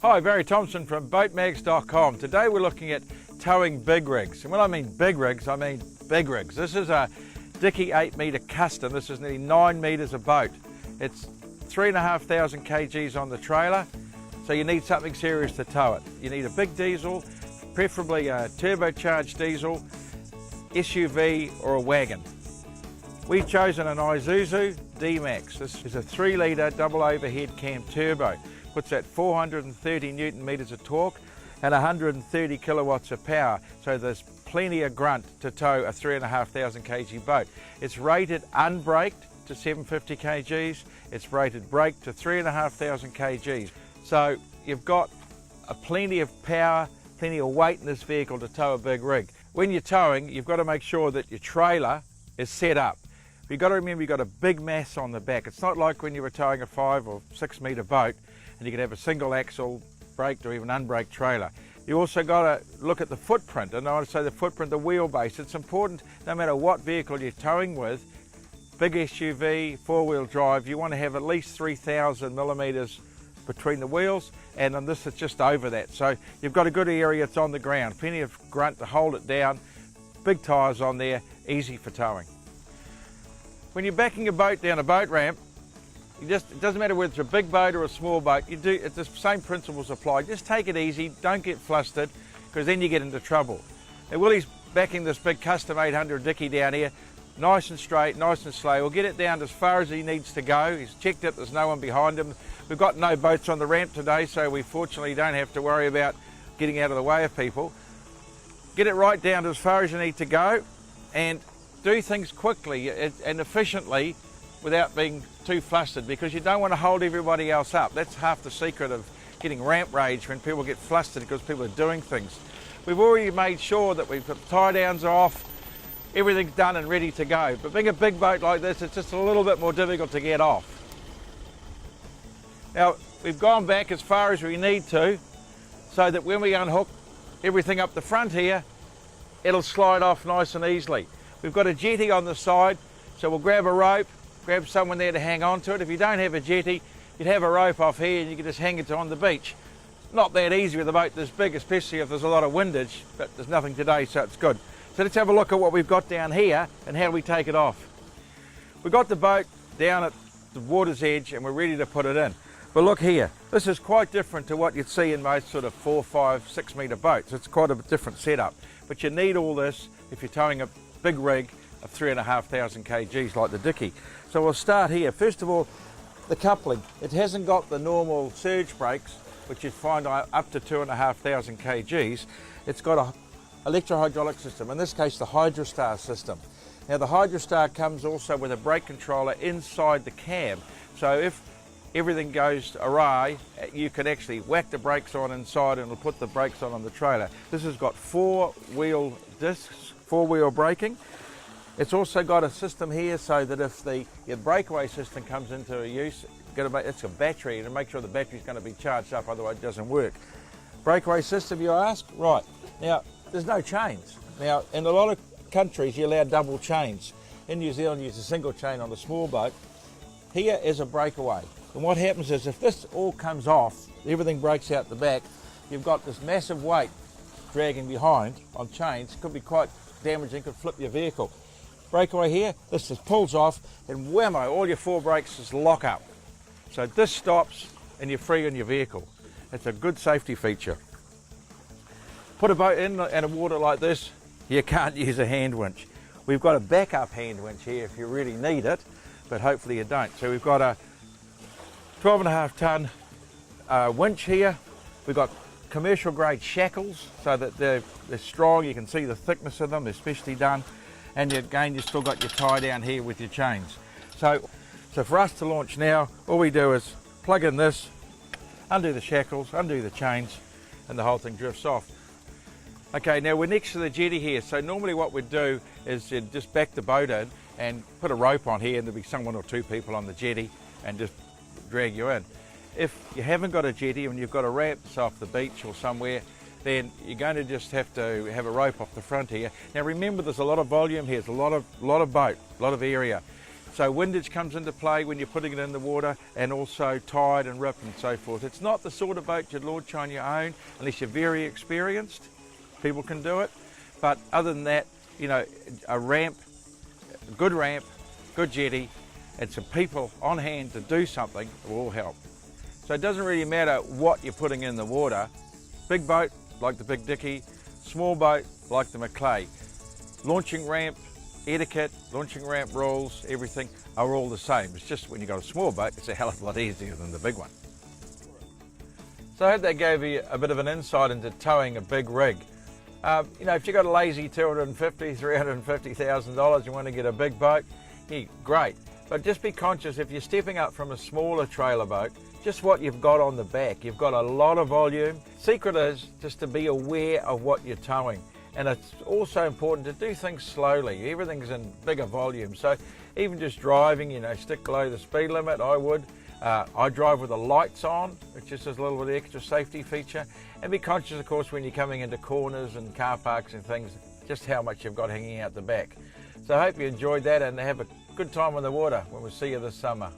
Hi, Barry Thompson from boatmags.com. Today we're looking at towing big rigs. And when I mean big rigs, I mean big rigs. This is a Dickey 8 metre custom. This is nearly 9 metres of boat. It's 3,500 kgs on the trailer, so you need something serious to tow it. You need a big diesel, preferably a turbocharged diesel, SUV or a wagon. We've chosen an Isuzu D-Max. This is a 3 litre double overhead cam turbo. Puts at 430 Newton meters of torque and 130 kilowatts of power, so there's plenty of grunt to tow a 3,500 kg boat. It's rated unbraked to 750 kgs, it's rated braked to 3,500 kgs. So you've got plenty of power, plenty of weight in this vehicle to tow a big rig. When you're towing, you've got to make sure that your trailer is set up. You've got to remember you've got a big mass on the back. It's not like when you were towing a 5 or 6 metre boat and you could have a single axle, braked or even unbraked trailer. You also got to look at the footprint, and I want to say the footprint, the wheelbase. It's important no matter what vehicle you're towing with, big SUV, 4-wheel drive, you want to have at least 3,000 millimetres between the wheels, and on this it's just over that. So you've got a good area, it's on the ground, plenty of grunt to hold it down, big tyres on there, easy for towing. When you're backing a boat down a boat ramp, it doesn't matter whether it's a big boat or a small boat, it's the same principles apply. Just take it easy, don't get flustered, because then you get into trouble. Now Willie's backing this big custom 800 Dickey down here, nice and straight, nice and slow. We'll get it down as far as he needs to go. He's checked it, there's no one behind him. We've got no boats on the ramp today, so we fortunately don't have to worry about getting out of the way of people. Get it right down to as far as you need to go, and do things quickly and efficiently without being too flustered, because you don't want to hold everybody else up. That's half the secret of getting ramp rage, when people get flustered because people are doing things. We've already made sure that we've got tie downs off, everything's done and ready to go. But being a big boat like this, it's just a little bit more difficult to get off. Now, we've gone back as far as we need to, so that when we unhook everything up the front here, it'll slide off nice and easily. We've got a jetty on the side, so we'll grab a rope, grab someone there to hang on to it. If you don't have a jetty, you'd have a rope off here and you can just hang it on the beach. Not that easy with a boat this big, especially if there's a lot of windage, but there's nothing today, so it's good. So let's have a look at what we've got down here and how we take it off. We've got the boat down at the water's edge and we're ready to put it in. But look here, this is quite different to what you'd see in most sort of 4, 5, 6 metre boats. It's quite a different setup. But you need all this if you're towing a big rig of 3,500 kgs like the Dickey. So we'll start here. First of all, the coupling. It hasn't got the normal surge brakes, which you'd find up to 2,500 kgs. It's got a electro-hydraulic system, in this case the Hydrostar system. Now the Hydrostar comes also with a brake controller inside the cab, so if everything goes awry, you can actually whack the brakes on inside and it'll put the brakes on the trailer. This has got 4-wheel discs, 4-wheel braking. It's also got a system here so that if your breakaway system comes into use, it's a battery, and make sure the battery's going to be charged up, otherwise it doesn't work. Breakaway system, you ask? Right. Now, there's no chains. Now, in a lot of countries, you allow double chains. In New Zealand, you use a single chain on the small boat. Here is a breakaway. And what happens is, if this all comes off, everything breaks out the back, you've got this massive weight dragging behind on chains. Could be quite damaging, could flip your vehicle. Breakaway here, this just pulls off, and whammo, all your 4 brakes just lock up. So this stops and you're free on your vehicle. It's a good safety feature. Put a boat in and a water like this, you can't use a hand winch. We've got a backup hand winch here if you really need it, but hopefully you don't. So we've got a 12.5 tonne winch here. We've got commercial grade shackles so that they're strong. You can see the thickness of them, they're specially done. And again, you've still got your tie down here with your chains. So for us to launch now, all we do is plug in this, undo the shackles, undo the chains, and the whole thing drifts off. Okay, now we're next to the jetty here, so normally what we'd do is you'd just back the boat in and put a rope on here, and there'd be someone or 2 people on the jetty and just drag you in. If you haven't got a jetty and you've got a ramp off the beach or somewhere, then you're going to just have to have a rope off the front here. Now remember, there's a lot of volume here, there's a lot of boat, a lot of area. So windage comes into play when you're putting it in the water, and also tide and rip and so forth. It's not the sort of boat you'd launch on your own unless you're very experienced. People can do it. But other than that, you know, a ramp, good jetty, and some people on hand to do something will all help. So it doesn't really matter what you're putting in the water. Big boat, like the Big Dickie, small boat, like the Maclay. Launching ramp etiquette, launching ramp rules, everything are all the same. It's just when you've got a small boat, it's a hell of a lot easier than the big one. So I hope that gave you a bit of an insight into towing a big rig. You know, if you've got a lazy $250,000, $350,000, you want to get a big boat, yeah, great. But just be conscious if you're stepping up from a smaller trailer boat, just what you've got on the back. You've got a lot of volume. Secret is just to be aware of what you're towing. And it's also important to do things slowly. Everything's in bigger volume. So even just driving, you know, stick below the speed limit, I would. I drive with the lights on, which is just a little bit of extra safety feature. And be conscious, of course, when you're coming into corners and car parks and things, just how much you've got hanging out the back. So I hope you enjoyed that and have a good time on the water when we see you this summer.